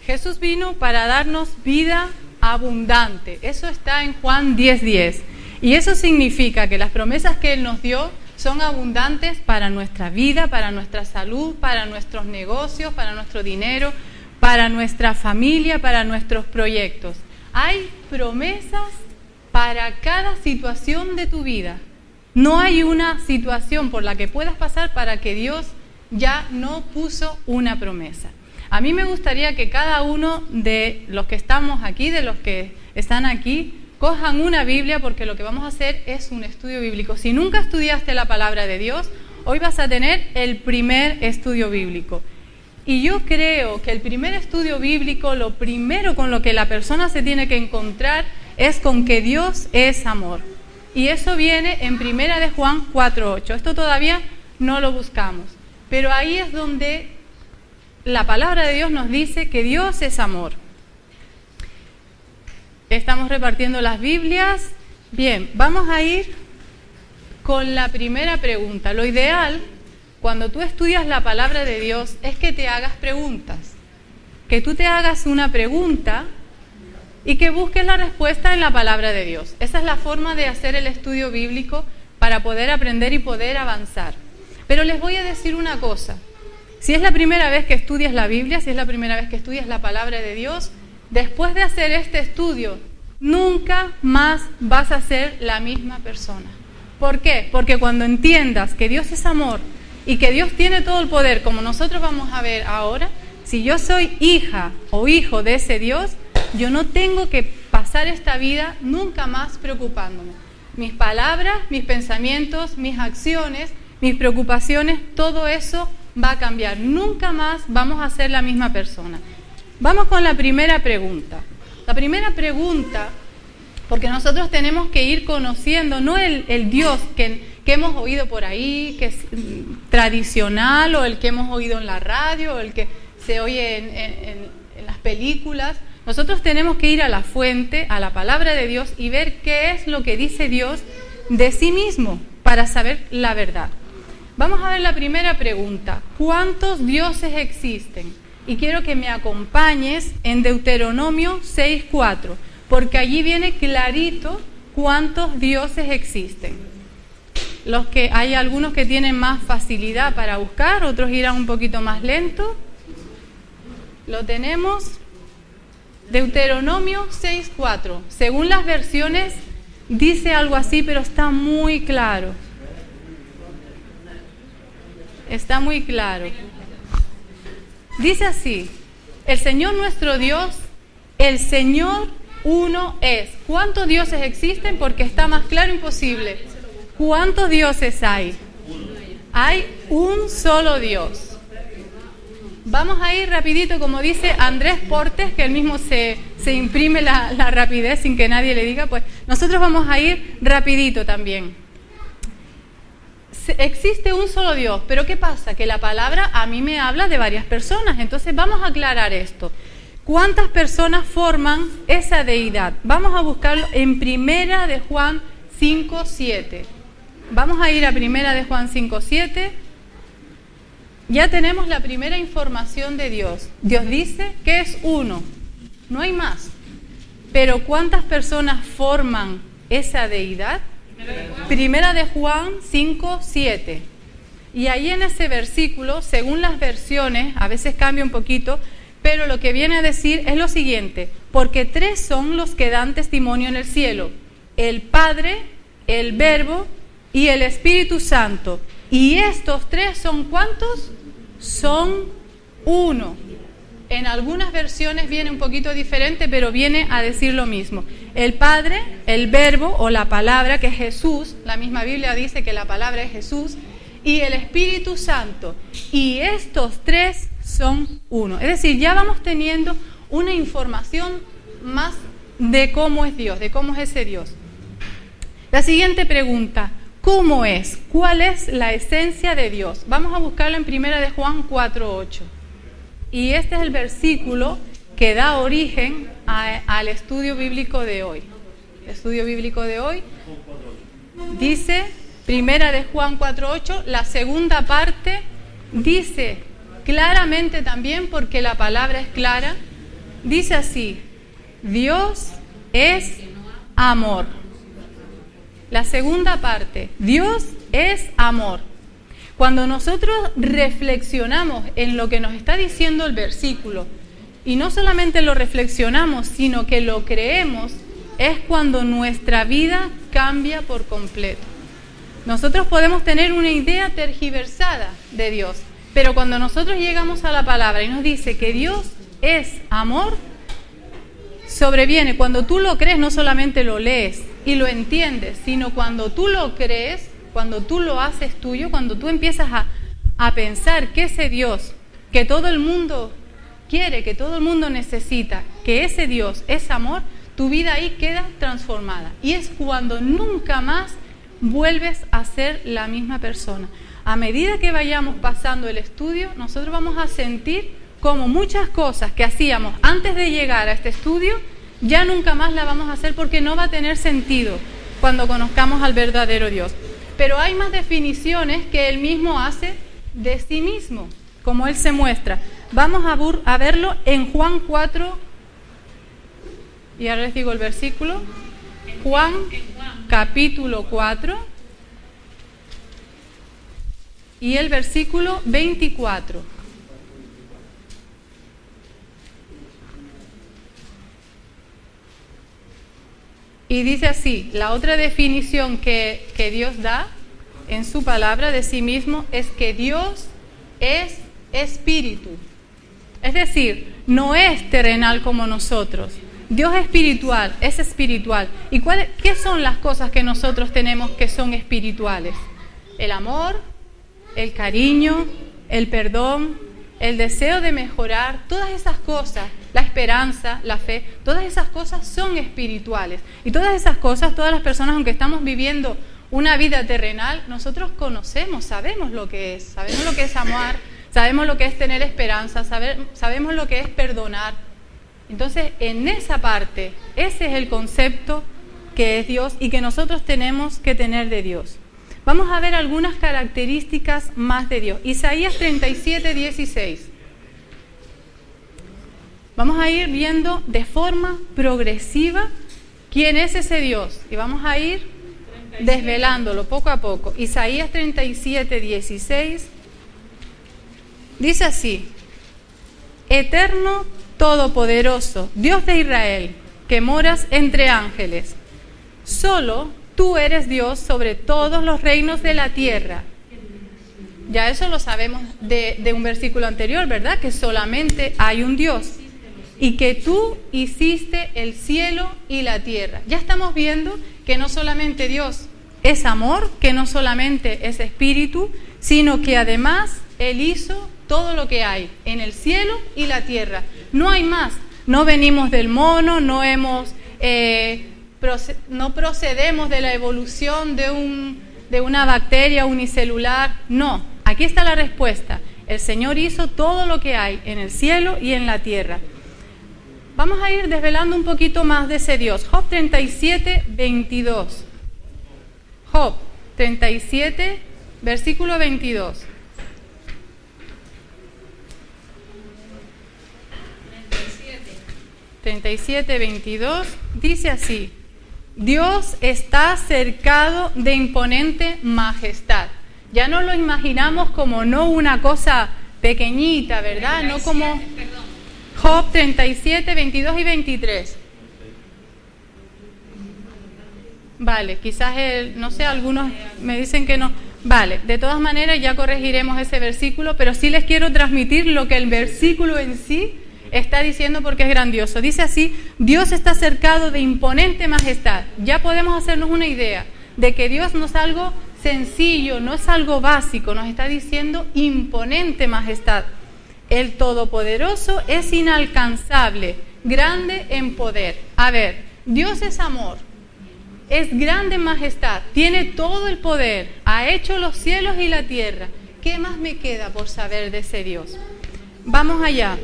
Jesús vino para darnos vida abundante. Eso está en Juan 10:10. Y eso significa que las promesas que Él nos dio son abundantes para nuestra vida, para nuestra salud, para nuestros negocios, para nuestro dinero, para nuestra familia, para nuestros proyectos. Hay promesas para cada situación de tu vida. No hay una situación por la que puedas pasar para que Dios ya no puso una promesa. A mí me gustaría que cada uno de los que estamos aquí, de los que están aquí, cojan una Biblia, porque lo que vamos a hacer es un estudio bíblico. Si nunca estudiaste la palabra de Dios, hoy vas a tener el primer estudio bíblico. Y yo creo que el primer estudio bíblico, lo primero con lo que la persona se tiene que encontrar es con que Dios es amor. Y eso viene en 1 de Juan 4:8. Esto todavía no lo buscamos, pero ahí es donde la palabra de Dios nos dice que Dios es amor. Estamos repartiendo las Biblias. Bien, vamos a ir con la primera pregunta. Lo ideal, cuando tú estudias la palabra de Dios, es que te hagas preguntas. Que tú te hagas una pregunta y que busques la respuesta en la palabra de Dios. Esa es la forma de hacer el estudio bíblico para poder aprender y poder avanzar. Pero les voy a decir una cosa. Si es la primera vez que estudias la Biblia, si es la primera vez que estudias la palabra de Dios, después de hacer este estudio, nunca más vas a ser la misma persona. ¿Por qué? Porque cuando entiendas que Dios es amor y que Dios tiene todo el poder, como nosotros vamos a ver ahora, si yo soy hija o hijo de ese Dios, yo no tengo que pasar esta vida nunca más preocupándome. Mis palabras, mis pensamientos, mis acciones, mis preocupaciones, todo eso va a cambiar. Nunca más vamos a ser la misma persona. Vamos con la primera pregunta. La primera pregunta, porque nosotros tenemos que ir conociendo, no el Dios que hemos oído por ahí, que es tradicional, o el que hemos oído en la radio, o el que se oye en las películas. Nosotros tenemos que ir a la fuente, a la palabra de Dios, y ver qué es lo que dice Dios de sí mismo, para saber la verdad. Vamos a ver la primera pregunta. ¿Cuántos dioses existen? Y quiero que me acompañes en Deuteronomio 6:4, porque allí viene clarito cuántos dioses existen. Hay algunos que tienen más facilidad para buscar, otros irán un poquito más lento. Lo tenemos. Deuteronomio 6:4. Según las versiones dice algo así, pero está muy claro. Está muy claro. Dice así: el Señor nuestro Dios, el Señor uno es. ¿Cuántos dioses existen? Porque está más claro imposible. ¿Cuántos dioses hay? Hay un solo Dios. Vamos a ir rapidito, como dice Andrés Portes, que él mismo se imprime la rapidez sin que nadie le diga, pues nosotros vamos a ir rapidito también. Existe un solo Dios, pero ¿qué pasa? Que la palabra a mí me habla de varias personas, entonces vamos a aclarar esto. ¿Cuántas personas forman esa deidad? Vamos a buscarlo en 1 de Juan 5:7. Vamos a ir a 1 de Juan 5:7. Ya tenemos la primera información de Dios. Dios dice que es uno, no hay más. Pero ¿cuántas personas forman esa deidad? 1 de Juan 5:7. Y ahí en ese versículo, según las versiones, a veces cambia un poquito, pero lo que viene a decir es lo siguiente: porque 3 son los que dan testimonio en el cielo: el Padre, el Verbo y el Espíritu Santo. Y estos 3 son ¿cuántos? Son uno. En algunas versiones viene un poquito diferente, pero viene a decir lo mismo. El Padre, el Verbo o la palabra, que es Jesús, la misma Biblia dice que la palabra es Jesús, y el Espíritu Santo. Y estos 3 son uno. Es decir, ya vamos teniendo una información más de cómo es Dios, de cómo es ese Dios. La siguiente pregunta: ¿cómo es? ¿Cuál es la esencia de Dios? Vamos a buscarlo en 1 de Juan 4:8. Y este es el versículo que da origen al estudio bíblico de hoy. El estudio bíblico de hoy dice, 1 de Juan 4:8, la segunda parte dice claramente también, porque la palabra es clara: Dice así: Dios es amor. La segunda parte, Dios es amor. Cuando nosotros reflexionamos en lo que nos está diciendo el versículo, y no solamente lo reflexionamos, sino que lo creemos, es cuando nuestra vida cambia por completo. Nosotros podemos tener una idea tergiversada de Dios, pero cuando nosotros llegamos a la palabra y nos dice que Dios es amor, sobreviene. Cuando tú lo crees, no solamente lo lees y lo entiendes, sino cuando tú lo crees, cuando tú lo haces tuyo, cuando tú empiezas a pensar que ese Dios que todo el mundo quiere, que todo el mundo necesita, que ese Dios es amor, tu vida ahí queda transformada. Y es cuando nunca más vuelves a ser la misma persona. A medida que vayamos pasando el estudio, nosotros vamos a sentir como muchas cosas que hacíamos antes de llegar a este estudio, ya nunca más la vamos a hacer porque no va a tener sentido cuando conozcamos al verdadero Dios. Pero hay más definiciones que Él mismo hace de sí mismo, como Él se muestra. Vamos a verlo en Juan 4, y ahora les digo el versículo. Juan capítulo 4 y el versículo 24. Y dice así, la otra definición que Dios da en su palabra de sí mismo es que Dios es espíritu. Es decir, no es terrenal como nosotros. Dios es espiritual, es espiritual. ¿Y qué son las cosas que nosotros tenemos que son espirituales? El amor, el cariño, el perdón, el deseo de mejorar, todas esas cosas, la esperanza, la fe, todas esas cosas son espirituales. Y todas esas cosas, todas las personas, aunque estamos viviendo una vida terrenal, nosotros conocemos, sabemos lo que es amar, sabemos lo que es tener esperanza, sabemos lo que es perdonar. Entonces, en esa parte, ese es el concepto que es Dios y que nosotros tenemos que tener de Dios. Vamos a ver algunas características más de Dios. Isaías 37, 16. Vamos a ir viendo de forma progresiva quién es ese Dios. Y vamos a ir desvelándolo poco a poco. Isaías 37, 16. Dice así: Eterno, todopoderoso, Dios de Israel, que moras entre ángeles, solo tú eres Dios sobre todos los reinos de la tierra. Ya eso lo sabemos de un versículo anterior, ¿verdad? Que solamente hay un Dios y que tú hiciste el cielo y la tierra. Ya estamos viendo que no solamente Dios es amor, que no solamente es espíritu, sino que además Él hizo todo lo que hay en el cielo y la tierra. No hay más. No venimos del mono, no procedemos de la evolución de una bacteria unicelular. No, aquí está la respuesta. El Señor hizo todo lo que hay en el cielo y en la tierra. Vamos a ir desvelando un poquito más de ese Dios. Job 37, 22. Job 37, versículo 22. 37, 22, dice así: Dios está cercado de imponente majestad. Ya no lo imaginamos como no una cosa pequeñita, ¿verdad? 37, no como Job 37, 22 y 23. Vale, quizás no sé, algunos me dicen que no. Vale, de todas maneras ya corregiremos ese versículo, pero sí les quiero transmitir lo que el versículo en sí está diciendo porque es grandioso. Dice así: Dios está cercado de imponente majestad. Ya podemos hacernos una idea de que Dios no es algo sencillo, no es algo básico, nos está diciendo imponente majestad. El Todopoderoso es inalcanzable, grande en poder. A ver, Dios es amor, es grande en majestad, tiene todo el poder, ha hecho los cielos y la tierra. ¿Qué más me queda por saber de ese Dios? Vamos allá.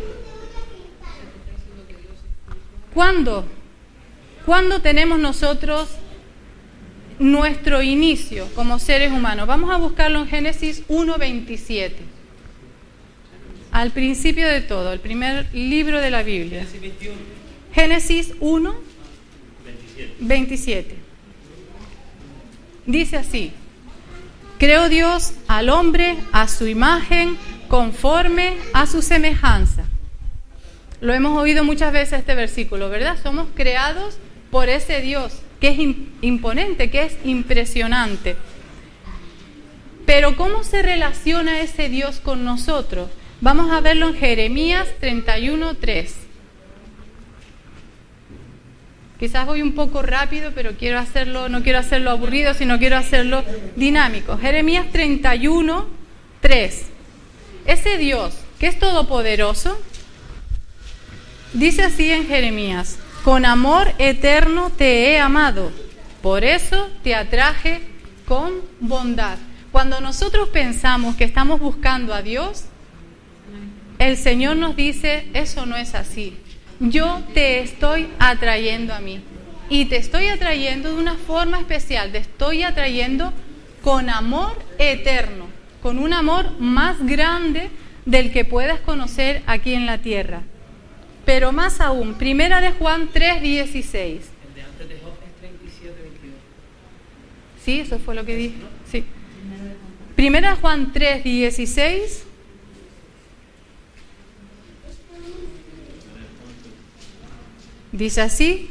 ¿Cuándo tenemos nosotros nuestro inicio como seres humanos? Vamos a buscarlo en Génesis 1:27. al principio de todo, el primer libro de la Biblia. Génesis 1, 27. Dice así: creó Dios al hombre a su imagen, conforme a su semejanza. Lo hemos oído muchas veces este versículo, ¿verdad? Somos creados por ese Dios que es imponente, que es impresionante. Pero ¿cómo se relaciona ese Dios con nosotros? Vamos a verlo en Jeremías 31:3. Quizás voy un poco rápido, pero no quiero hacerlo aburrido, sino quiero hacerlo dinámico. Jeremías 31:3. Ese Dios que es todopoderoso, dice así en Jeremías: con amor eterno te he amado, por eso te atraje con bondad. Cuando nosotros pensamos que estamos buscando a Dios, el Señor nos dice: eso no es así. Yo te estoy atrayendo a mí. Y te estoy atrayendo de una forma especial. Te estoy atrayendo con amor eterno, con un amor más grande del que puedas conocer aquí en la tierra. Pero más aún, Primera de Juan 3:16. El de antes de Job es 37:22. Sí, eso fue lo que dije. Sí. Primera de Juan 3:16. Dice así: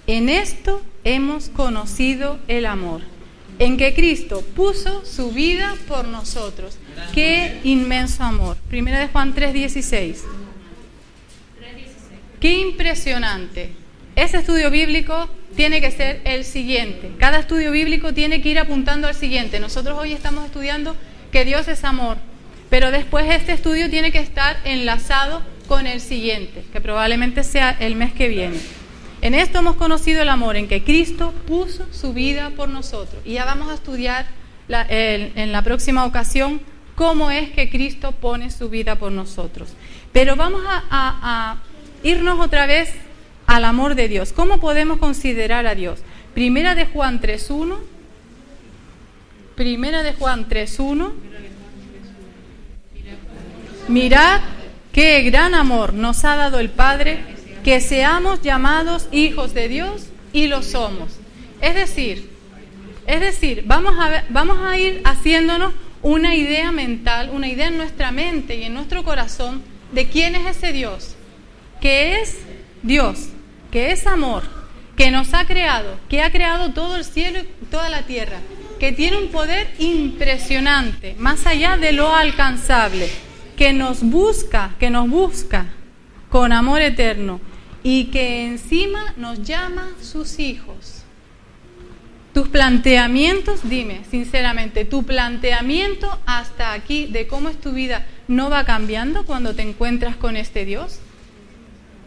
en esto hemos conocido el amor, en que Cristo puso su vida por nosotros. ¡Qué inmenso amor! Primera de Juan 3:16. ¡Qué impresionante! Ese estudio bíblico tiene que ser el siguiente. Cada estudio bíblico tiene que ir apuntando al siguiente. Nosotros hoy estamos estudiando que Dios es amor, pero después este estudio tiene que estar enlazado con el siguiente, que probablemente sea el mes que viene. En esto hemos conocido el amor, en que Cristo puso su vida por nosotros. Y ya vamos a estudiar en la próxima ocasión cómo es que Cristo pone su vida por nosotros. Pero vamos a irnos otra vez al amor de Dios. ¿Cómo podemos considerar a Dios? Primera de Juan 3:1. Primera de Juan 3:1. Mirad qué gran amor nos ha dado el Padre, que seamos llamados hijos de Dios, y lo somos. Es decir, vamos a ir haciéndonos una idea mental, una idea en nuestra mente y en nuestro corazón de quién es ese Dios, que es Dios, que es amor, que nos ha creado, que ha creado todo el cielo y toda la tierra, que tiene un poder impresionante, más allá de lo alcanzable, que nos busca con amor eterno y que encima nos llama sus hijos. Tus planteamientos, dime sinceramente, ¿tu planteamiento hasta aquí de cómo es tu vida no va cambiando cuando te encuentras con este Dios?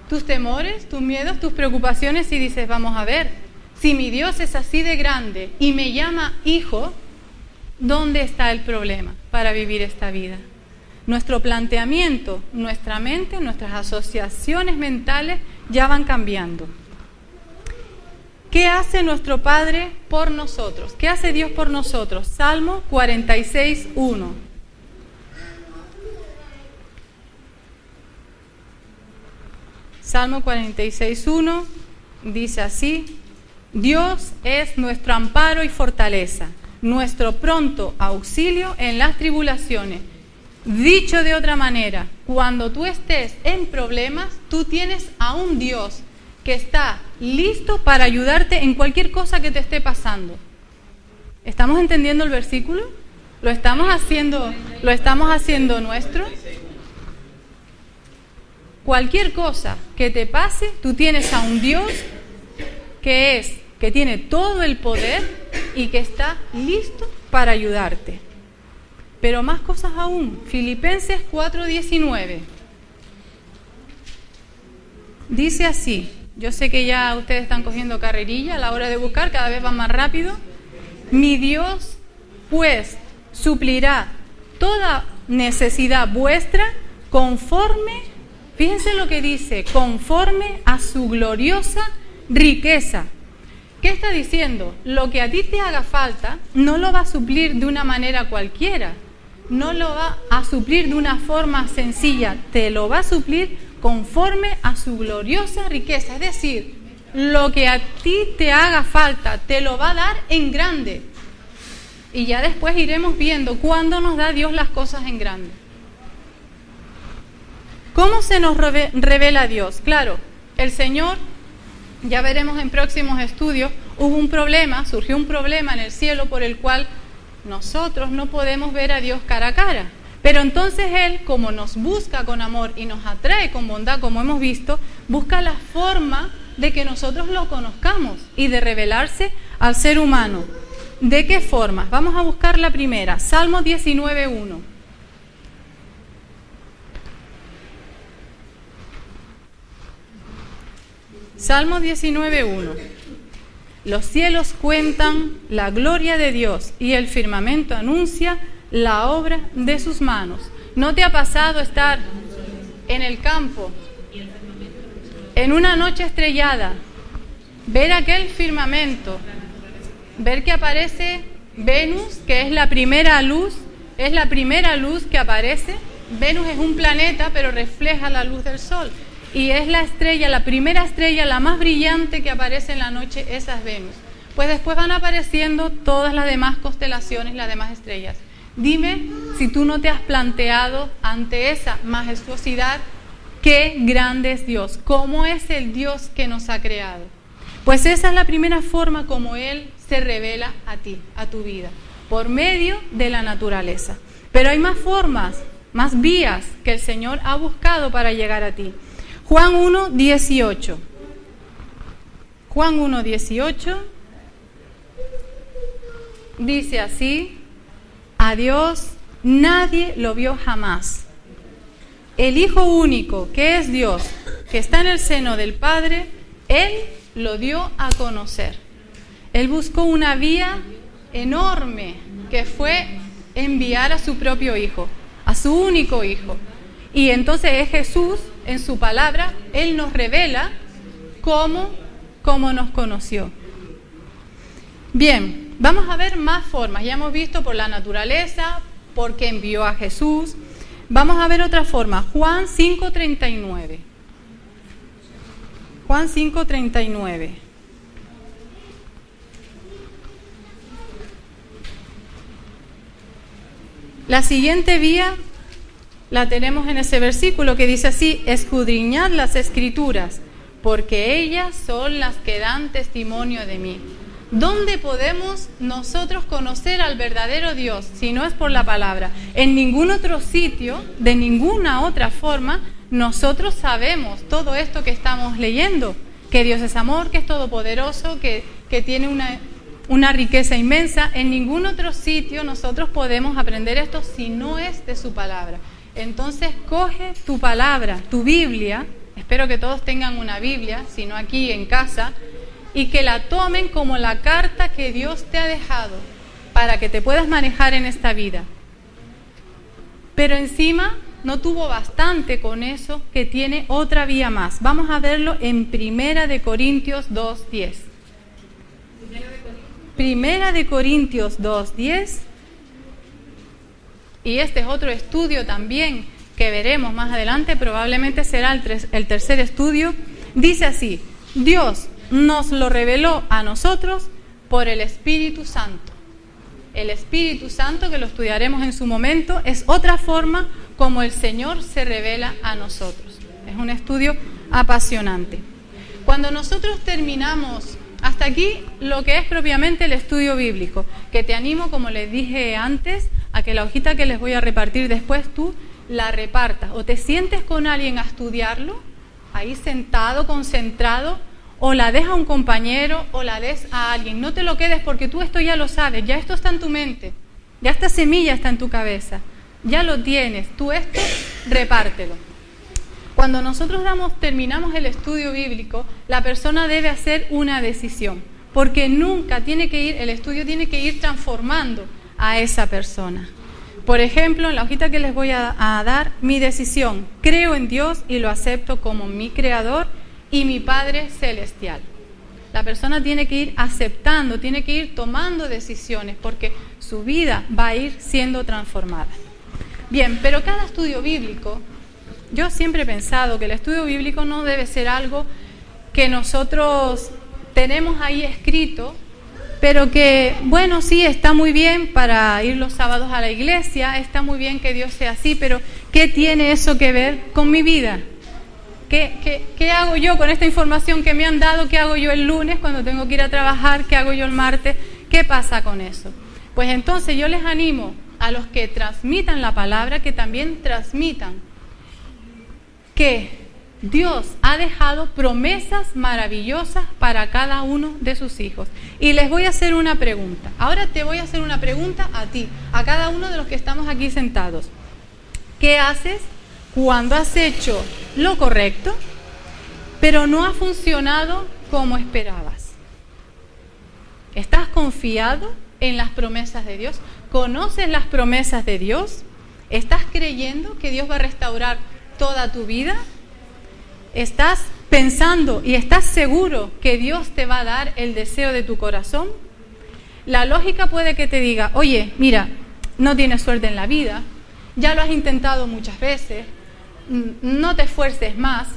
Tus temores, tus miedos, tus preocupaciones, y dices, vamos a ver, si mi Dios es así de grande y me llama hijo, ¿dónde está el problema para vivir esta vida? Nuestro planteamiento, nuestra mente, nuestras asociaciones mentales ya van cambiando. ¿Qué hace nuestro Padre por nosotros? ¿Qué hace Dios por nosotros? Salmo 46:1. Salmo 46:1 dice así: Dios es nuestro amparo y fortaleza, nuestro pronto auxilio en las tribulaciones. Dicho de otra manera, cuando tú estés en problemas, tú tienes a un Dios que está listo para ayudarte en cualquier cosa que te esté pasando. ¿Estamos entendiendo el versículo? ¿Lo estamos haciendo nuestro? Cualquier cosa que te pase, tú tienes a un Dios que tiene todo el poder y que está listo para ayudarte. Pero más cosas aún. Filipenses 4:19. Dice así. Yo sé que ya ustedes están cogiendo carrerilla a la hora de buscar, cada vez van más rápido. Mi Dios, pues, suplirá toda necesidad vuestra conforme, fíjense lo que dice, conforme a su gloriosa riqueza. ¿Qué está diciendo? Lo que a ti te haga falta no lo va a suplir de una manera cualquiera. no lo va a suplir de una forma sencilla, te lo va a suplir conforme a su gloriosa riqueza. Es decir, lo que a ti te haga falta, te lo va a dar en grande. Y ya después iremos viendo cuándo nos da Dios las cosas en grande. ¿Cómo se nos revela Dios? Claro, el Señor, ya veremos en próximos estudios, surgió un problema en el cielo por el cual nosotros no podemos ver a Dios cara a cara. Pero entonces Él, como nos busca con amor y nos atrae con bondad, como hemos visto, busca la forma de que nosotros lo conozcamos y de revelarse al ser humano. ¿De qué forma? Vamos a buscar la primera, Salmo 19:1. Salmo 19:1. Los cielos cuentan la gloria de Dios y el firmamento anuncia la obra de sus manos. ¿No te ha pasado estar en el campo, en una noche estrellada, ver aquel firmamento, ver que aparece Venus, que es la primera luz que aparece? Venus es un planeta, pero refleja la luz del sol. Y es la estrella, la primera estrella, la más brillante que aparece en la noche, esa es Venus. Pues después van apareciendo todas las demás constelaciones, las demás estrellas. Dime si tú no te has planteado ante esa majestuosidad, qué grande es Dios, cómo es el Dios que nos ha creado. Pues esa es la primera forma como Él se revela a ti, a tu vida, por medio de la naturaleza. Pero hay más formas, más vías que el Señor ha buscado para llegar a ti. Juan 1:18. Juan 1:18 dice así: a Dios nadie lo vio jamás. El Hijo único, que es Dios, que está en el seno del Padre, Él lo dio a conocer. Él buscó una vía enorme, que fue enviar a su propio Hijo, a su único Hijo. Y entonces es Jesús, en su palabra, Él nos revela cómo nos conoció. Bien, vamos a ver más formas. Ya hemos visto por la naturaleza, porque envió a Jesús. Vamos a ver otra forma. Juan 5:39. Juan 5:39. La siguiente vía la tenemos en ese versículo que dice así: escudriñad las Escrituras, porque ellas son las que dan testimonio de mí. ¿Dónde podemos nosotros conocer al verdadero Dios si no es por la palabra? En ningún otro sitio, de ninguna otra forma, nosotros sabemos todo esto que estamos leyendo, que Dios es amor, que es todopoderoso, que tiene una riqueza inmensa. En ningún otro sitio nosotros podemos aprender esto si no es de su palabra. Entonces coge tu palabra, tu Biblia, espero que todos tengan una Biblia, si no aquí en casa, y que la tomen como la carta que Dios te ha dejado para que te puedas manejar en esta vida. Pero encima no tuvo bastante con eso, que tiene otra vía más. Vamos a verlo en Primera de Corintios 2:10. Primera de Corintios 2:10. Y este es otro estudio también que veremos más adelante, probablemente será el tercer estudio. Dice así: Dios nos lo reveló a nosotros por el Espíritu Santo. El Espíritu Santo, que lo estudiaremos en su momento, es otra forma como el Señor se revela a nosotros. Es un estudio apasionante. Cuando nosotros terminamos hasta aquí lo que es propiamente el estudio bíblico, que te animo, como les dije antes, a que la hojita que les voy a repartir después tú la repartas o te sientes con alguien a estudiarlo, ahí sentado, concentrado, o la des a un compañero o la des a alguien. No te lo quedes porque tú esto ya lo sabes, ya esto está en tu mente, ya esta semilla está en tu cabeza, ya lo tienes, tú esto repártelo. Cuando nosotros terminamos el estudio bíblico, la persona debe hacer una decisión, porque nunca el estudio tiene que ir transformando a esa persona. Por ejemplo, en la hojita que les voy a dar, mi decisión: creo en Dios y lo acepto como mi Creador y mi Padre Celestial. La persona tiene que ir aceptando, tiene que ir tomando decisiones, porque su vida va a ir siendo transformada. Bien, pero cada estudio bíblico, yo siempre he pensado que el estudio bíblico no debe ser algo que nosotros tenemos ahí escrito, pero que, bueno, sí, está muy bien para ir los sábados a la iglesia, está muy bien que Dios sea así, pero ¿qué tiene eso que ver con mi vida? ¿Qué hago yo con esta información que me han dado? ¿Qué hago yo el lunes cuando tengo que ir a trabajar? ¿Qué hago yo el martes? ¿Qué pasa con eso? Pues entonces yo les animo a los que transmitan la palabra que también transmitan que Dios ha dejado promesas maravillosas para cada uno de sus hijos. Y les voy a hacer una pregunta. Ahora te voy a hacer una pregunta a ti, a cada uno de los que estamos aquí sentados. ¿Qué haces cuando has hecho lo correcto, pero no ha funcionado como esperabas? ¿Estás confiado en las promesas de Dios? ¿Conoces las promesas de Dios? ¿Estás creyendo que Dios va a restaurar toda tu vida? ¿Estás pensando y estás seguro que Dios te va a dar el deseo de tu corazón? La lógica puede que te diga, oye, mira, no tienes suerte en la vida, ya lo has intentado muchas veces, no te esfuerces más,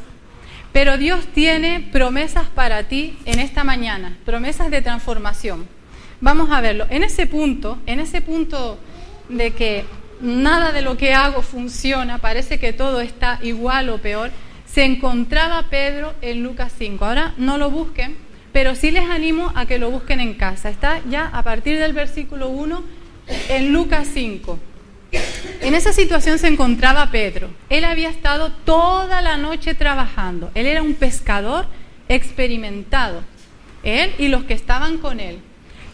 pero Dios tiene promesas para ti en esta mañana, promesas de transformación. Vamos a verlo. En ese punto de que nada de lo que hago funciona, parece que todo está igual o peor, se encontraba Pedro en Lucas 5. Ahora no lo busquen, pero sí les animo a que lo busquen en casa. Está ya a partir del versículo 1 en Lucas 5. En esa situación se encontraba Pedro. Él había estado toda la noche trabajando. Él era un pescador experimentado. Él y los que estaban con él.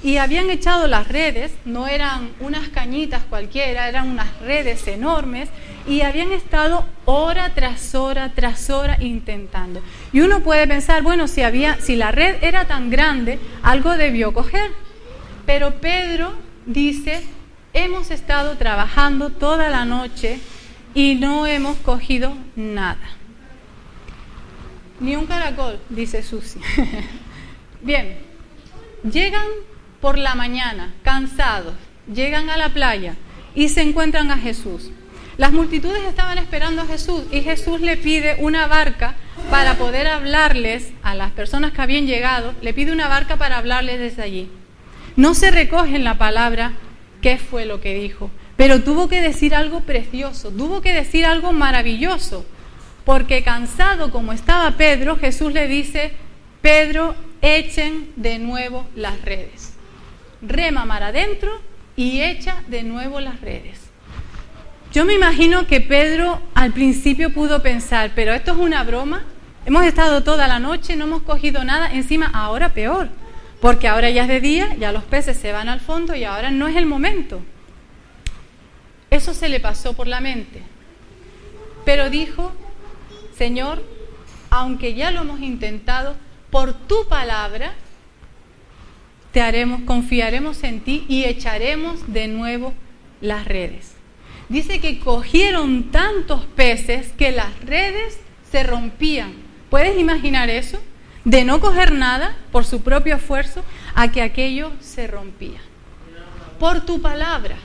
Y habían echado las redes, no eran unas cañitas cualquiera, eran unas redes enormes, y habían estado hora tras hora intentando. Y uno puede pensar, bueno, si la red era tan grande, algo debió coger. Pero Pedro dice, hemos estado trabajando toda la noche y no hemos cogido nada. Ni un caracol, dice Susi. Bien, llegan por la mañana, cansados, llegan a la playa y se encuentran a Jesús. Las multitudes estaban esperando a Jesús y Jesús le pide una barca para poder hablarles a las personas que habían llegado, le pide una barca para hablarles desde allí. No se recoge en la palabra qué fue lo que dijo, pero tuvo que decir algo precioso, tuvo que decir algo maravilloso, porque cansado como estaba Pedro, Jesús le dice, Pedro, echen de nuevo las redes. Rema mar adentro y echa de nuevo las redes. Yo me imagino que Pedro al principio pudo pensar, pero esto es una broma, hemos estado toda la noche, no hemos cogido nada, encima ahora peor, porque ahora ya es de día, ya los peces se van al fondo y ahora no es el momento. Eso se le pasó por la mente. Pero dijo, Señor, aunque ya lo hemos intentado, por tu palabra confiaremos en ti y echaremos de nuevo las redes. Dice que cogieron tantos peces que las redes se rompían. ¿Puedes imaginar eso? De no coger nada por su propio esfuerzo a que aquello se rompía. Por tu palabra.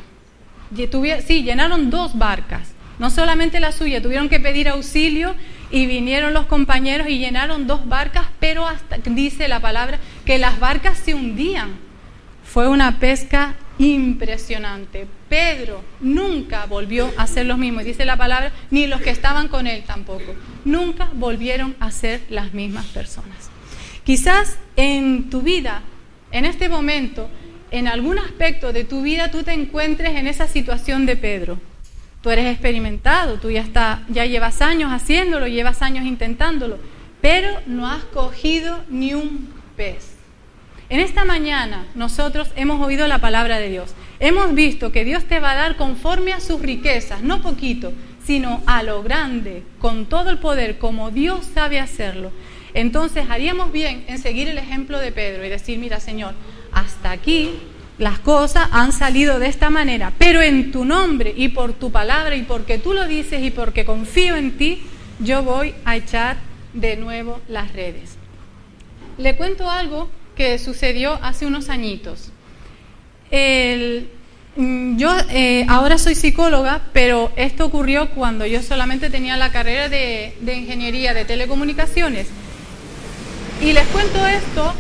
Sí, llenaron 2 barcas. No solamente la suya, tuvieron que pedir auxilio y vinieron los compañeros y llenaron 2 barcas, pero hasta dice la palabra que las barcas se hundían. Fue una pesca impresionante. Pedro nunca volvió a hacer lo mismo, y dice la palabra, ni los que estaban con él tampoco. Nunca volvieron a ser las mismas personas. Quizás en tu vida, en este momento, en algún aspecto de tu vida, tú te encuentres en esa situación de Pedro. Tú eres experimentado, tú ya llevas años haciéndolo, llevas años intentándolo, pero no has cogido ni un pez. En esta mañana nosotros hemos oído la palabra de Dios. Hemos visto que Dios te va a dar conforme a sus riquezas, no poquito, sino a lo grande, con todo el poder, como Dios sabe hacerlo. Entonces haríamos bien en seguir el ejemplo de Pedro y decir, mira Señor, hasta aquí las cosas han salido de esta manera, pero en tu nombre y por tu palabra y porque tú lo dices y porque confío en ti, yo voy a echar de nuevo las redes. Le cuento algo que sucedió hace unos añitos. yo ahora soy psicóloga, pero esto ocurrió cuando yo solamente tenía la carrera de ingeniería de telecomunicaciones. Y les cuento esto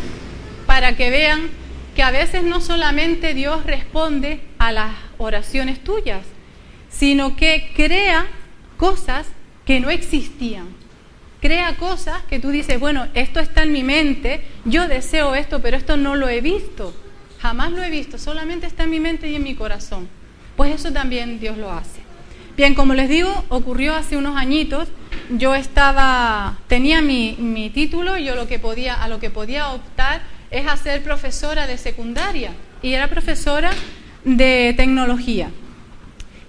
para que vean que a veces no solamente Dios responde a las oraciones tuyas, sino que crea cosas que no existían. Crea cosas que tú dices, bueno, esto está en mi mente, yo deseo esto, pero esto no lo he visto. Jamás lo he visto, solamente está en mi mente y en mi corazón. Pues eso también Dios lo hace. Bien, como les digo, ocurrió hace unos añitos. Yo tenía mi título, yo a lo que podía optar es a ser profesora de secundaria. Y era profesora de tecnología.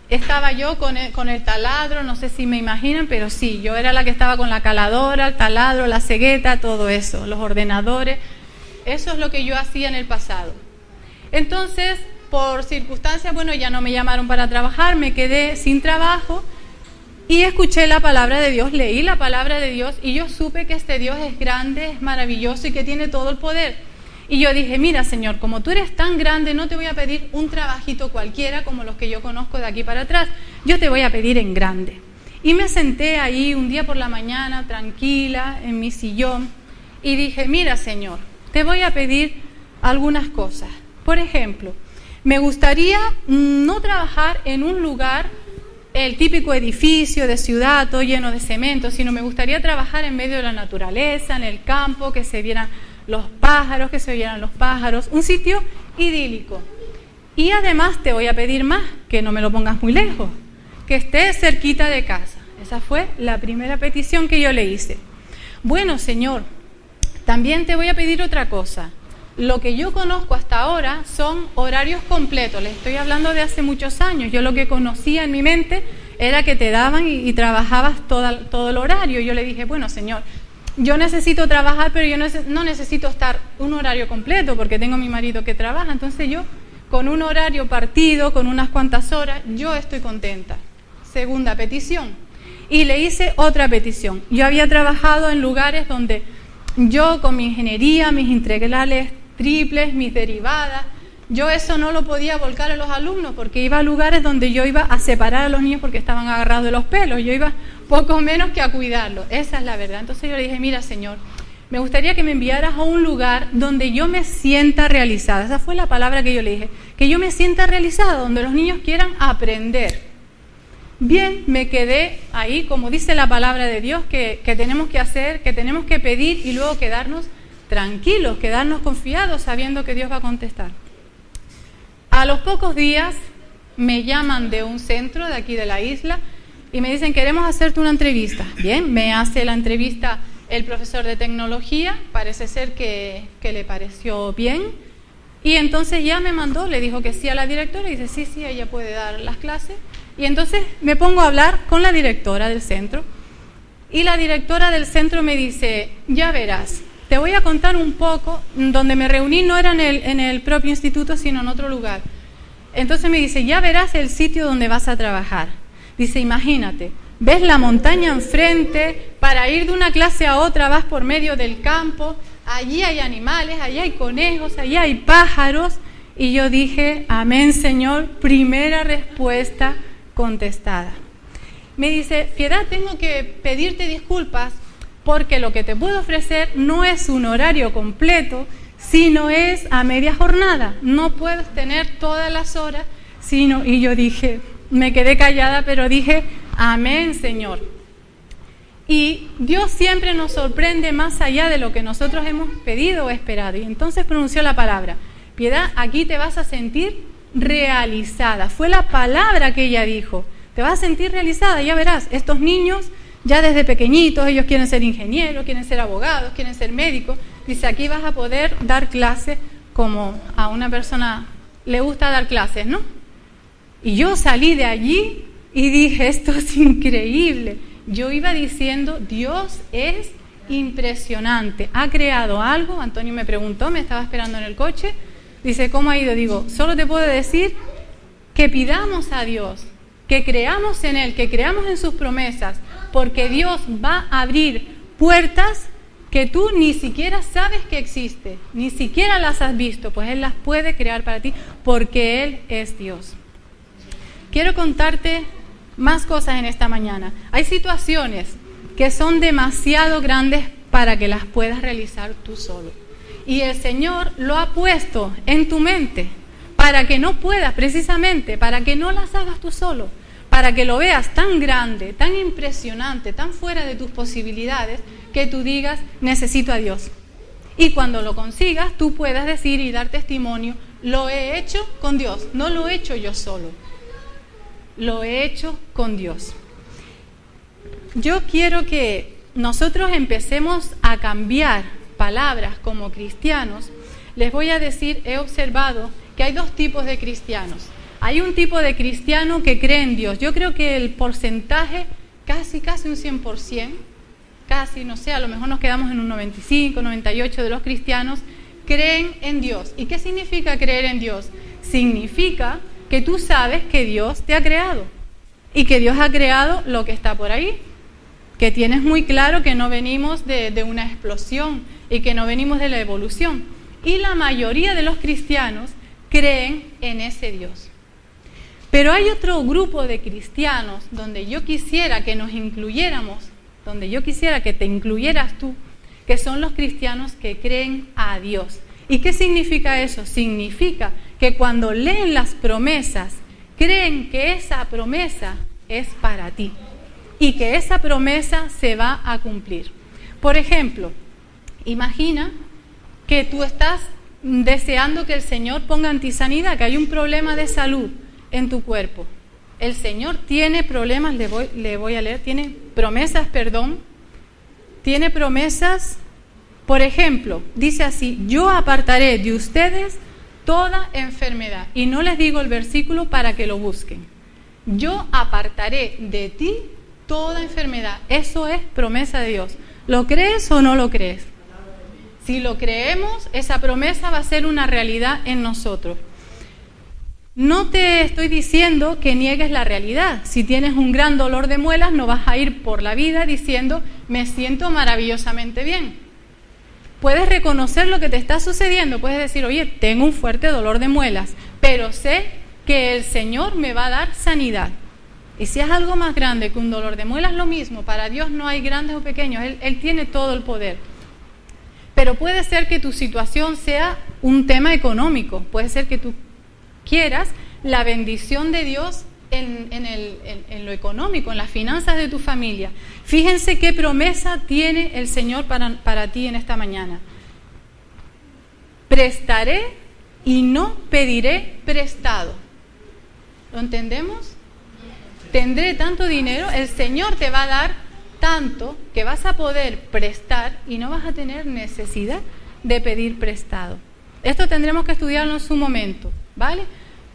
Estaba yo con el taladro, no sé si me imaginan, pero sí, yo era la que estaba con la caladora, el taladro, la cegueta, todo eso, los ordenadores. Eso es lo que yo hacía en el pasado. Entonces, por circunstancias, bueno, ya no me llamaron para trabajar, me quedé sin trabajo y escuché la palabra de Dios, leí la palabra de Dios y yo supe que este Dios es grande, es maravilloso y que tiene todo el poder. Y yo dije, mira, Señor, como tú eres tan grande, no te voy a pedir un trabajito cualquiera como los que yo conozco de aquí para atrás, yo te voy a pedir en grande. Y me senté ahí un día por la mañana, tranquila, en mi sillón, y dije, mira, Señor, te voy a pedir algunas cosas. Por ejemplo, me gustaría no trabajar en un lugar, el típico edificio de ciudad, todo lleno de cemento, sino me gustaría trabajar en medio de la naturaleza, en el campo, que se vieran los pájaros, que se oyeran los pájaros, un sitio idílico. Y además te voy a pedir más, que no me lo pongas muy lejos, que esté cerquita de casa. Esa fue la primera petición que yo le hice. Bueno, Señor, también te voy a pedir otra cosa. Lo que yo conozco hasta ahora son horarios completos. Les estoy hablando de hace muchos años. Yo lo que conocía en mi mente era que te daban y trabajabas todo el horario. Yo le dije, bueno, Señor, yo necesito trabajar, pero yo no necesito estar un horario completo porque tengo a mi marido que trabaja. Entonces yo, con un horario partido, con unas cuantas horas, yo estoy contenta. Segunda petición. Y le hice otra petición. Yo había trabajado en lugares donde yo, con mi ingeniería, mis integrales triples, mis derivadas, yo eso no lo podía volcar a los alumnos porque iba a lugares donde yo iba a separar a los niños porque estaban agarrados de los pelos. Yo iba poco menos que a cuidarlos. Esa es la verdad. Entonces yo le dije, mira, Señor, me gustaría que me enviaras a un lugar donde yo me sienta realizada. Esa fue la palabra que yo le dije, que yo me sienta realizada, donde los niños quieran aprender. Bien, me quedé ahí, como dice la palabra de Dios, que tenemos que hacer, que tenemos que pedir y luego quedarnos tranquilos, quedarnos confiados, sabiendo que Dios va a contestar. A los pocos días me llaman de un centro de aquí de la isla y me dicen, queremos hacerte una entrevista. Bien, me hace la entrevista el profesor de tecnología, parece ser que le pareció bien, y entonces ya me mandó, le dijo que sí a la directora, y dice, sí, ella puede dar las clases, y entonces me pongo a hablar con la directora del centro, y la directora del centro me dice, ya verás, te voy a contar un poco, donde me reuní no era en el propio instituto, sino en otro lugar. Entonces me dice, ya verás el sitio donde vas a trabajar. Dice, imagínate, ves la montaña enfrente, para ir de una clase a otra vas por medio del campo, allí hay animales, allí hay conejos, allí hay pájaros. Y yo dije, amén, Señor, primera respuesta contestada. Me dice, Piedad, tengo que pedirte disculpas porque lo que te puedo ofrecer no es un horario completo, sino es a media jornada. No puedes tener todas las horas, sino... Y yo dije, me quedé callada, pero dije, amén, Señor. Y Dios siempre nos sorprende más allá de lo que nosotros hemos pedido o esperado. Y entonces pronunció la palabra, Piedad, aquí te vas a sentir realizada. Fue la palabra que ella dijo, te vas a sentir realizada, ya verás, estos niños... Ya desde pequeñitos ellos quieren ser ingenieros, quieren ser abogados, quieren ser médicos. Dice, aquí vas a poder dar clases como a una persona le gusta dar clases, ¿no? Y yo salí de allí y dije, esto es increíble. Yo iba diciendo, Dios es impresionante. Ha creado algo. Antonio me preguntó, me estaba esperando en el coche. Dice, ¿cómo ha ido? Digo, solo te puedo decir que pidamos a Dios, que creamos en Él, que creamos en sus promesas, porque Dios va a abrir puertas que tú ni siquiera sabes que existe, ni siquiera las has visto, pues Él las puede crear para ti porque Él es Dios. Quiero contarte más cosas en esta mañana. Hay situaciones que son demasiado grandes para que las puedas realizar tú solo. Y el Señor lo ha puesto en tu mente para que no puedas, precisamente, para que no las hagas tú solo, para que lo veas tan grande, tan impresionante, tan fuera de tus posibilidades, que tú digas, necesito a Dios. Y cuando lo consigas, tú puedas decir y dar testimonio, lo he hecho con Dios, no lo he hecho yo solo, lo he hecho con Dios. Yo quiero que nosotros empecemos a cambiar palabras como cristianos. Les voy a decir, he observado que hay dos tipos de cristianos. Hay un tipo de cristiano que cree en Dios. Yo creo que el porcentaje, casi un 100%, casi, no sé, a lo mejor nos quedamos en un 95, 98 de los cristianos, creen en Dios. ¿Y qué significa creer en Dios? Significa que tú sabes que Dios te ha creado y que Dios ha creado lo que está por ahí, que tienes muy claro que no venimos de una explosión y que no venimos de la evolución. Y la mayoría de los cristianos creen en ese Dios. Pero hay otro grupo de cristianos donde yo quisiera que nos incluyéramos, donde yo quisiera que te incluyeras tú, que son los cristianos que creen a Dios. ¿Y qué significa eso? Significa que cuando leen las promesas, creen que esa promesa es para ti y que esa promesa se va a cumplir. Por ejemplo, imagina que tú estás deseando que el Señor ponga antisanidad, que hay un problema de salud en tu cuerpo. El Señor tiene problemas, le voy a leer, tiene promesas, tiene promesas. Por ejemplo, dice así, yo apartaré de ustedes toda enfermedad. Y no les digo el versículo para que lo busquen. Yo apartaré de ti toda enfermedad. Eso es promesa de Dios. ¿Lo crees o no lo crees? Si lo creemos, esa promesa va a ser una realidad en nosotros. No te estoy diciendo que niegues la realidad. Si tienes un gran dolor de muelas, no vas a ir por la vida diciendo, me siento maravillosamente bien. Puedes reconocer lo que te está sucediendo. Puedes decir, oye, tengo un fuerte dolor de muelas, pero sé que el Señor me va a dar sanidad. Y si es algo más grande que un dolor de muelas, lo mismo. Para Dios no hay grandes o pequeños. Él tiene todo el poder. Pero puede ser que tu situación sea un tema económico. Puede ser que tú quieras la bendición de Dios en lo económico, en las finanzas de tu familia. Fíjense qué promesa tiene el Señor para ti en esta mañana. Prestaré y no pediré prestado. ¿Lo entendemos? Tendré tanto dinero, el Señor te va a dar tanto que vas a poder prestar y no vas a tener necesidad de pedir prestado. Esto tendremos que estudiarlo en su momento, ¿vale?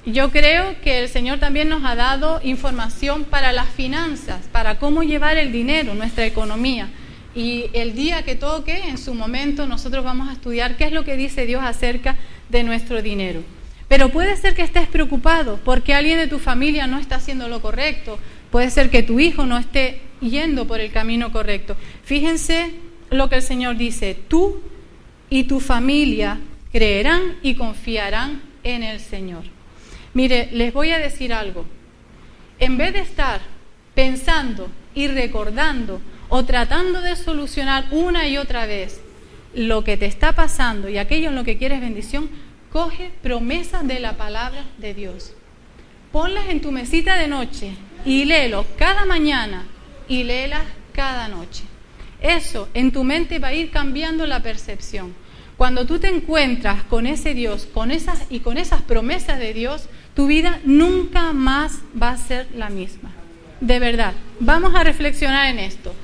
Yo creo que el Señor también nos ha dado información para las finanzas, para cómo llevar el dinero, nuestra economía. Y el día que toque, en su momento, nosotros vamos a estudiar qué es lo que dice Dios acerca de nuestro dinero. Pero puede ser que estés preocupado porque alguien de tu familia no está haciendo lo correcto. Puede ser que tu hijo no esté yendo por el camino correcto. Fíjense lo que el Señor dice. Tú y tu familia creerán y confiarán en el Señor. Mire, les voy a decir algo. En vez de estar pensando y recordando o tratando de solucionar una y otra vez lo que te está pasando y aquello en lo que quieres bendición, coge promesas de la palabra de Dios. Ponlas en tu mesita de noche y léelos cada mañana y léelas cada noche. Eso en tu mente va a ir cambiando la percepción. Cuando tú te encuentras con ese Dios, con esas promesas de Dios, tu vida nunca más va a ser la misma. De verdad, vamos a reflexionar en esto.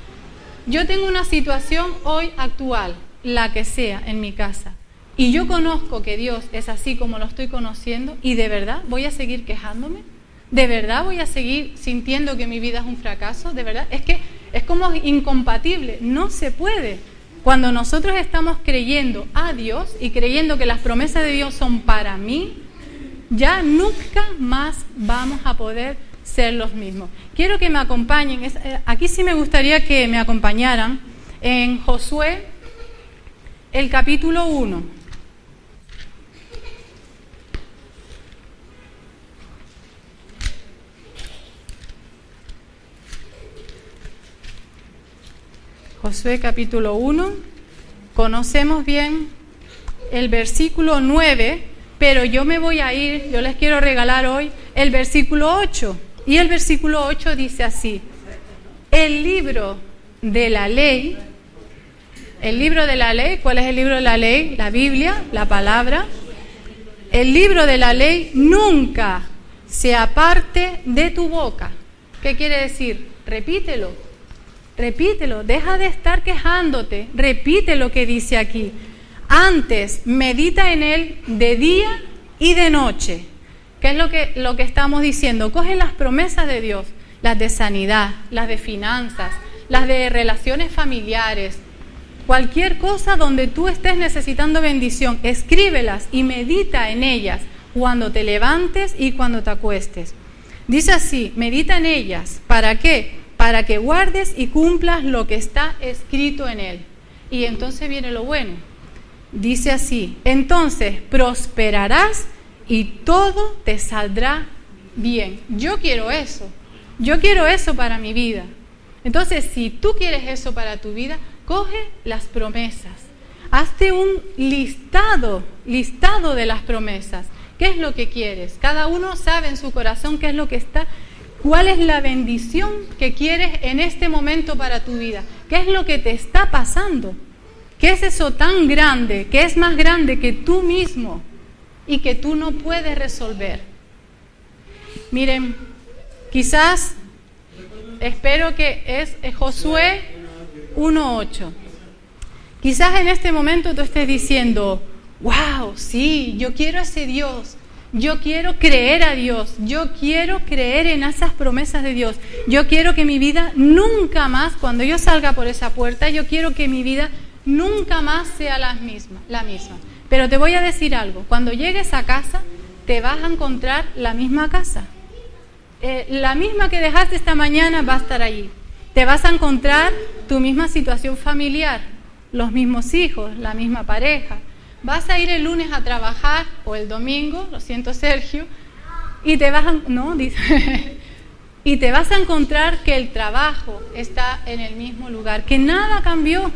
Yo tengo una situación hoy actual, la que sea, en mi casa, y yo conozco que Dios es así como lo estoy conociendo, y de verdad voy a seguir quejándome, de verdad voy a seguir sintiendo que mi vida es un fracaso, de verdad, es que es como incompatible, no se puede. Cuando nosotros estamos creyendo a Dios y creyendo que las promesas de Dios son para mí, ya nunca más vamos a poder ser los mismos. Quiero que me acompañen, aquí sí me gustaría que me acompañaran en Josué el capítulo 1. Josué capítulo 1. Conocemos bien el versículo 9, pero yo me voy a ir, yo les quiero regalar hoy el versículo 8. Y el versículo 8 dice así: el libro de la ley. El libro de la ley, ¿cuál es el libro de la ley? La Biblia, la palabra. El libro de la ley nunca se aparte de tu boca. ¿Qué quiere decir? Repítelo, repítelo, deja de estar quejándote, repite lo que dice aquí. Antes, medita en él de día y de noche. ¿Qué es lo que estamos diciendo? Coge las promesas de Dios, las de sanidad, las de finanzas, las de relaciones familiares, cualquier cosa donde tú estés necesitando bendición, escríbelas y medita en ellas cuando te levantes y cuando te acuestes. Dice así: medita en ellas. ¿Para qué? Para que guardes y cumplas lo que está escrito en él. Y entonces viene lo bueno. Dice así: entonces prosperarás y todo te saldrá bien. Yo quiero eso. Yo quiero eso para mi vida. Entonces, si tú quieres eso para tu vida, coge las promesas. Hazte un listado de las promesas. ¿Qué es lo que quieres? Cada uno sabe en su corazón qué es lo que está, cuál es la bendición que quieres en este momento para tu vida. ¿Qué es lo que te está pasando? ¿Qué es eso tan grande, que es más grande que tú mismo y que tú no puedes resolver? Miren, quizás, espero que es Josué 1:8. Quizás en este momento tú estés diciendo: wow, sí, yo quiero a ese Dios, yo quiero creer a Dios, yo quiero creer en esas promesas de Dios, yo quiero que mi vida nunca más, cuando yo salga por esa puerta, yo quiero que mi vida nunca más sea la misma. Pero te voy a decir algo: cuando llegues a casa, te vas a encontrar la misma casa. La misma que dejaste esta mañana va a estar allí. Te vas a encontrar tu misma situación familiar, los mismos hijos, la misma pareja. Vas a ir el lunes a trabajar, o el domingo, lo siento Sergio, y te vas a, no, dice, y te vas a encontrar que el trabajo está en el mismo lugar, que nada cambió.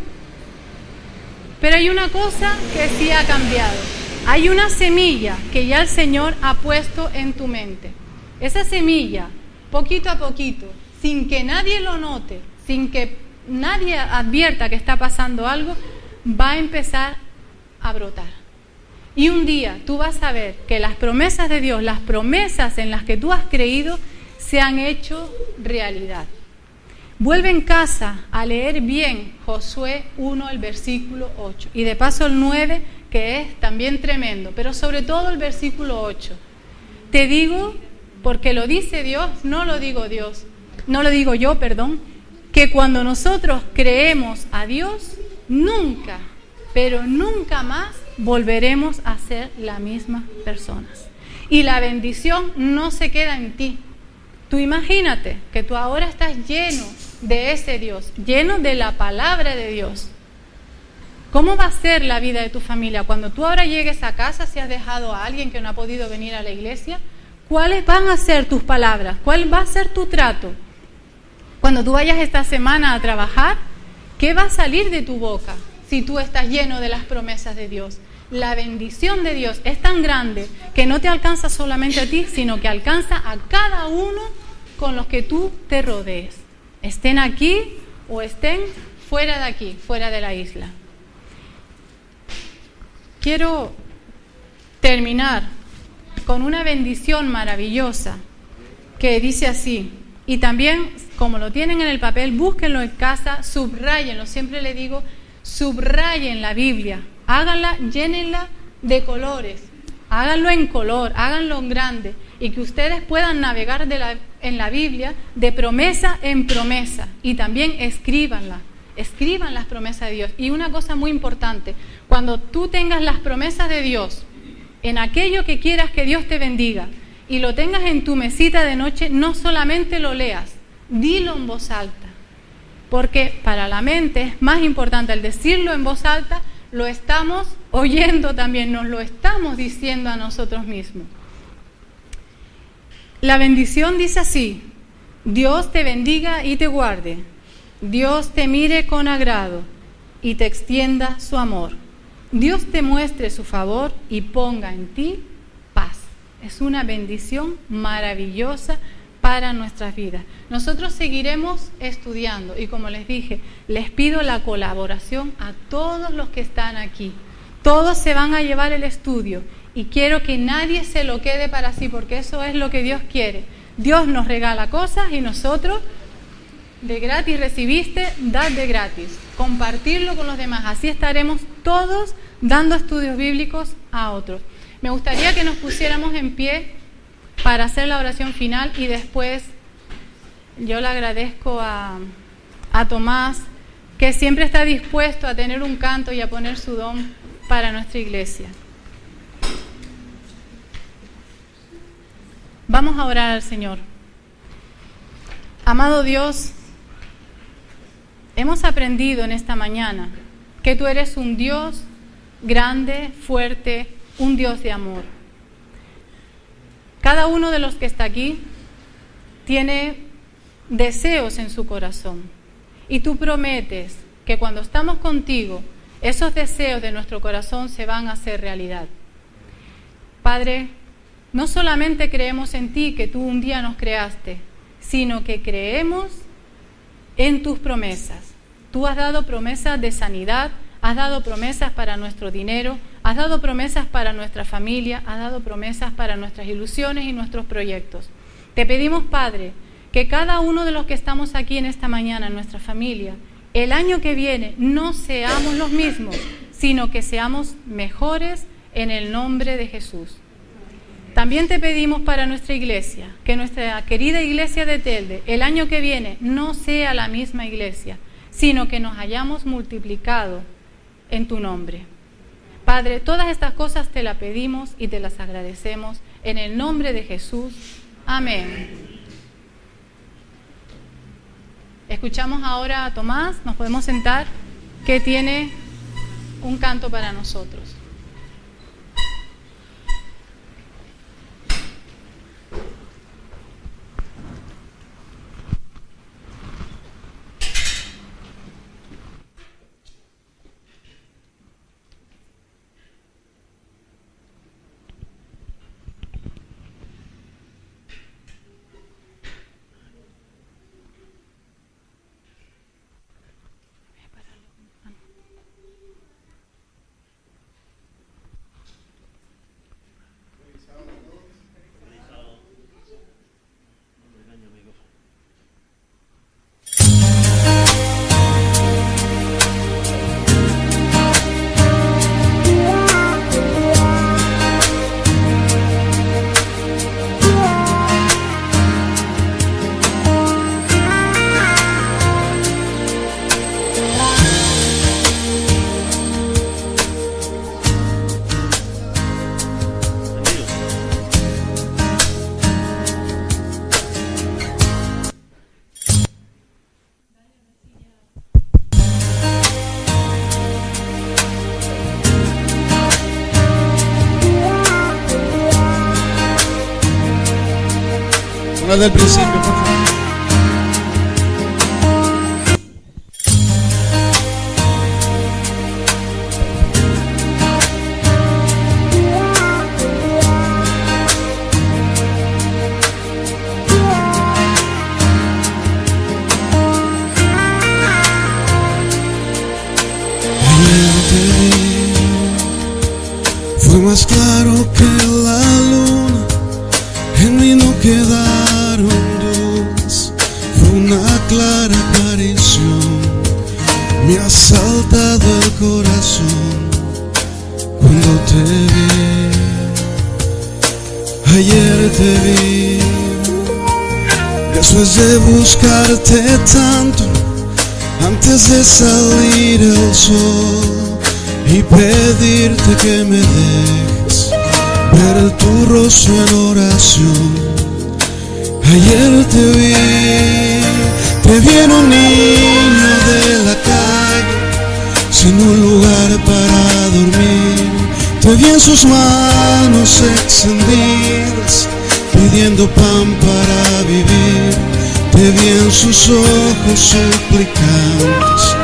Pero hay una cosa que sí ha cambiado. Hay una semilla que ya el Señor ha puesto en tu mente. Esa semilla, poquito a poquito, sin que nadie lo note, sin que nadie advierta que está pasando algo, va a empezar a brotar. Y un día tú vas a ver que las promesas de Dios, las promesas en las que tú has creído, se han hecho realidad. Vuelve en casa a leer bien Josué 1, el versículo 8. Y de paso el 9, que es también tremendo, pero sobre todo el versículo 8. Te digo, porque lo dice Dios, no lo digo yo, que cuando nosotros creemos a Dios, nunca, pero nunca más volveremos a ser las mismas personas. Y la bendición no se queda en ti. Tú imagínate que tú ahora estás lleno de ese Dios, lleno de la palabra de Dios. ¿Cómo va a ser la vida de tu familia? Cuando tú ahora llegues a casa, si has dejado a alguien que no ha podido venir a la iglesia, ¿cuáles van a ser tus palabras? ¿Cuál va a ser tu trato? Cuando tú vayas esta semana a trabajar, ¿qué va a salir de tu boca si tú estás lleno de las promesas de Dios? La bendición de Dios es tan grande que no te alcanza solamente a ti, sino que alcanza a cada uno con los que tú te rodees. Estén aquí o estén fuera de aquí, fuera de la isla. Quiero terminar con una bendición maravillosa que dice así. Y también, como lo tienen en el papel, búsquenlo en casa, subrayenlo. Siempre le digo, subrayen la Biblia. Háganla, llénenla de colores. Háganlo en color, háganlo en grande. Y que ustedes puedan navegar en la Biblia de promesa en promesa. Y también escríbanla. Escriban las promesas de Dios. Y una cosa muy importante, cuando tú tengas las promesas de Dios en aquello que quieras que Dios te bendiga y lo tengas en tu mesita de noche, no solamente lo leas, dilo en voz alta. Porque para la mente es más importante el decirlo en voz alta lo estamos oyendo también, nos lo estamos diciendo a nosotros mismos. La bendición dice así: Dios te bendiga y te guarde. Dios te mire con agrado y te extienda su amor. Dios te muestre su favor y ponga en ti paz. Es una bendición maravillosa para nuestras vidas. Nosotros seguiremos estudiando y, como les dije, les pido la colaboración a todos los que están aquí. Todos se van a llevar el estudio y quiero que nadie se lo quede para sí, porque eso es lo que Dios quiere. Dios nos regala cosas y nosotros, de gratis recibiste, dad de gratis. Compartirlo con los demás. Así estaremos todos dando estudios bíblicos a otros. Me gustaría que nos pusiéramos en pie para hacer la oración final y después yo le agradezco a Tomás, que siempre está dispuesto a tener un canto y a poner su don para nuestra iglesia. Vamos a orar al Señor. Amado Dios, hemos aprendido en esta mañana que tú eres un Dios grande, fuerte, un Dios de amor. Cada uno de los que está aquí tiene deseos en su corazón y tú prometes que cuando estamos contigo, esos deseos de nuestro corazón se van a hacer realidad. Padre, no solamente creemos en ti, que tú un día nos creaste, sino que creemos en tus promesas. Tú has dado promesas de sanidad, has dado promesas para nuestro dinero, has dado promesas para nuestra familia, has dado promesas para nuestras ilusiones y nuestros proyectos. Te pedimos, Padre, que cada uno de los que estamos aquí en esta mañana, en nuestra familia, el año que viene no seamos los mismos, sino que seamos mejores en el nombre de Jesús. También te pedimos para nuestra iglesia, que nuestra querida iglesia de Telde, el año que viene no sea la misma iglesia, sino que nos hayamos multiplicado en tu nombre. Padre, todas estas cosas te las pedimos y te las agradecemos en el nombre de Jesús. Amén. Escuchamos ahora a Tomás, nos podemos sentar, que tiene un canto para nosotros. Del principio, por favor. Fue más claro que la luna, en mí no quedaron dudas, fue una clara aparición, me ha saltado el corazón cuando te vi, ayer te vi, después de buscarte tanto, antes de salir el sol y pedirte que me dejes ver tu rostro en oración. Ayer te vi en un niño de la calle, sin un lugar para dormir. Te vi en sus manos extendidas, pidiendo pan para vivir. Te vi en sus ojos suplicantes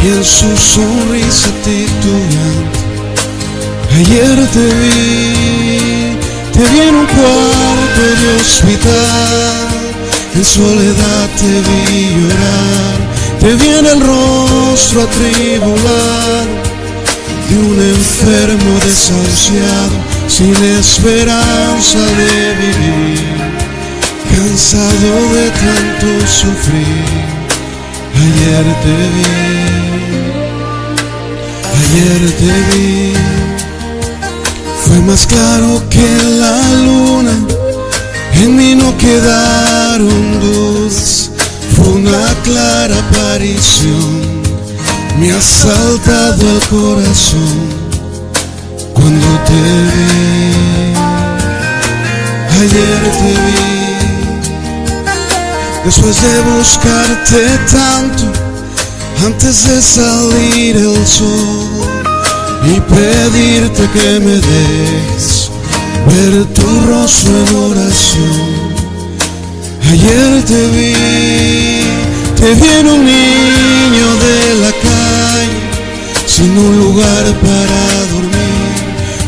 y en su sonrisa titubeante. Ayer te vi en un cuarto de hospital, en soledad te vi llorar. Te vi en el rostro atribulado de un enfermo desahuciado, sin esperanza de vivir, cansado de tanto sufrir. Ayer te vi, fue más claro que la luna, en mí no quedaron dudas, fue una clara aparición, me ha saltado el corazón cuando te vi. Ayer te vi, después de buscarte tanto, antes de salir el sol, y pedirte que me dejes ver tu rostro en oración. Ayer te vi en un niño de la calle, sin un lugar para dormir.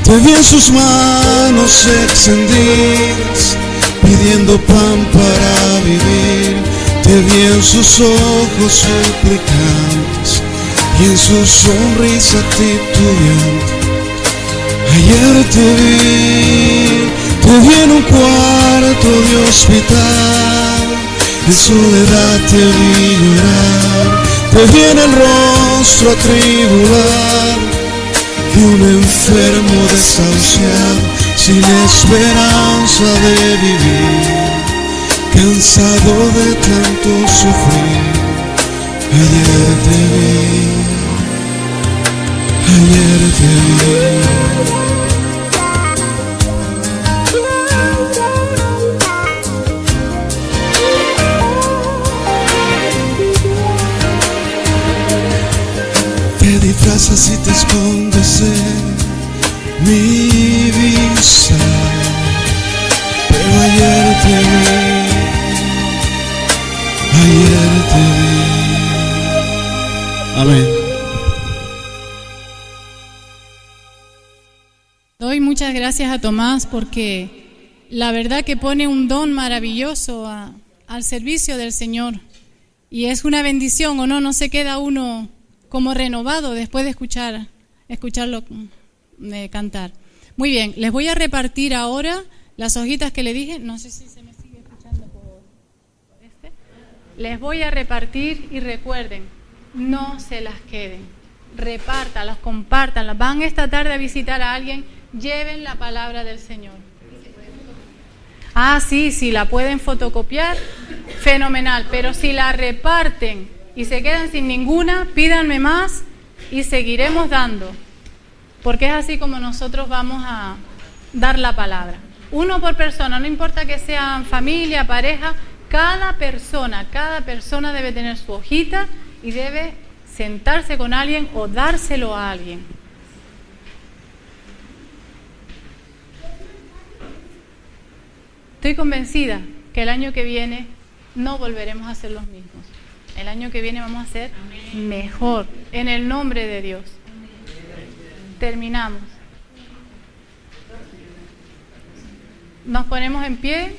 Te vi en sus manos extendidas, pidiendo pan para vivir. Te vi en sus ojos suplicantes y en su sonrisa titubeante. Ayer te vi en un cuarto de hospital, en soledad te vi llorar. Te vi en el rostro atribulado de un enfermo desahuciado, sin esperanza de vivir, cansado de tanto sufrir. Ayer te vi, ayer te vi. Te disfrazas y te escondes en mi vista, pero ayer te vi, ayer te vi. Amén. Doy muchas gracias a Tomás porque la verdad que pone un don maravilloso al servicio del Señor, y es una bendición, ¿o no? No se queda uno como renovado después de escucharlo cantar. Muy bien, les voy a repartir ahora las hojitas que le dije. No sé si se me sigue escuchando por este. Les voy a repartir y recuerden, no se las queden, repártalas, compártanlas. Van esta tarde a visitar a alguien, lleven la palabra del Señor. Ah, sí, si la pueden fotocopiar, fenomenal, pero si la reparten y se quedan sin ninguna, pídanme más y seguiremos dando, porque es así como nosotros vamos a dar la palabra. Uno por persona, no importa que sean familia, pareja, cada persona debe tener su hojita y debe sentarse con alguien o dárselo a alguien. Estoy convencida que el año que viene no volveremos a ser los mismos. El año que viene vamos a ser mejor, en el nombre de Dios. Terminamos. Nos ponemos en pie.